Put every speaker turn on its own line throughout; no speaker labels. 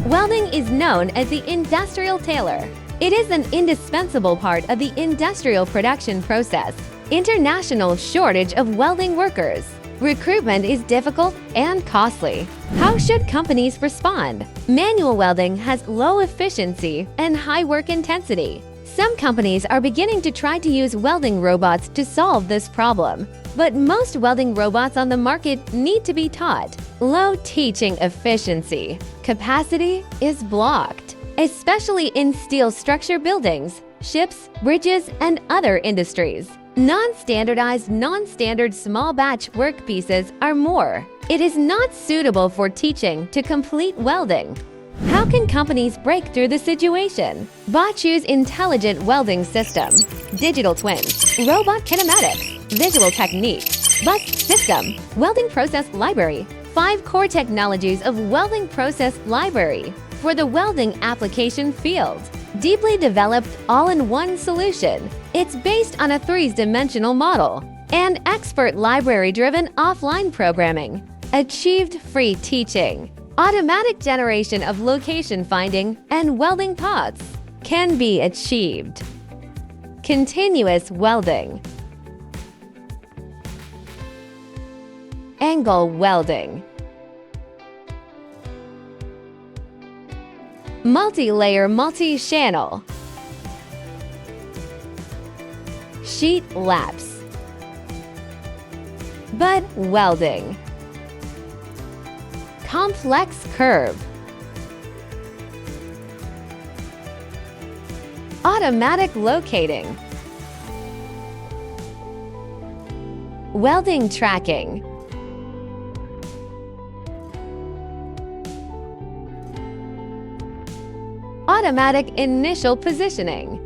Welding is known as the industrial tailor. It is an indispensable part of the industrial production process. International shortage of welding workers. Recruitment is difficult and costly. How should companies respond? Manual welding has low efficiency and high work intensity. Some companies are beginning to try to use welding robots to solve this problem. But most welding robots on the market need to be taught. Low teaching efficiency. Capacity is blocked, especially in steel structure buildings, ships, bridges, and other industries. Non-standard small batch workpieces are more. It is not suitable for teaching to complete welding. How can companies break through the situation? BOCHU's intelligent welding system, digital twins, robot kinematics, visual technique, bus system, welding process library. 5 core technologies of welding process library for the welding application field. Deeply developed all-in-one solution. It's based on a 3-dimensional model and expert library-driven offline programming. Achieved free teaching. Automatic generation of location finding and welding paths can be achieved. Continuous welding. Angle welding. Multi-layer multi-channel. Sheet laps. Butt welding. Complex curve. Automatic locating. Welding tracking. Automatic initial positioning.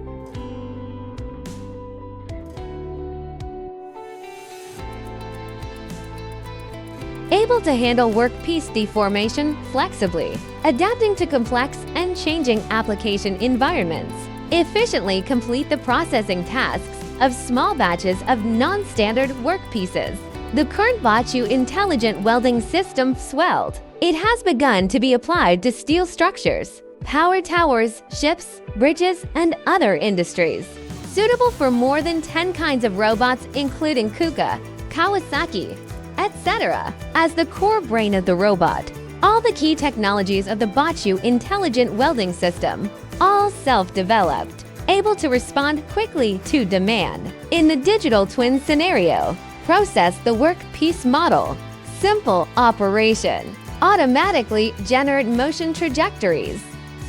Able to handle workpiece deformation flexibly, adapting to complex and changing application environments. Efficiently complete the processing tasks of small batches of non-standard workpieces. The current BOCHU intelligent welding system FSWELD. It has begun to be applied to steel structures, power towers, ships, bridges, and other industries. Suitable for more than 10 kinds of robots including KUKA, Kawasaki, etc. as the core brain of the robot. All the key technologies of the BOCHU intelligent welding system, all self-developed, able to respond quickly to demand. In the digital twin scenario, process the workpiece model, simple operation, automatically generate motion trajectories,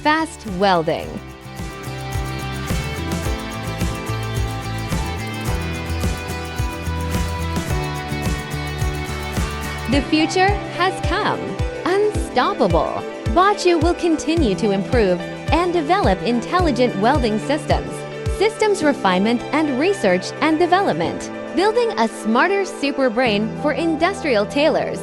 fast welding. The future has come. Unstoppable. BOCHU will continue to improve and develop intelligent welding systems, systems refinement and research and development, building a smarter super brain for industrial tailors.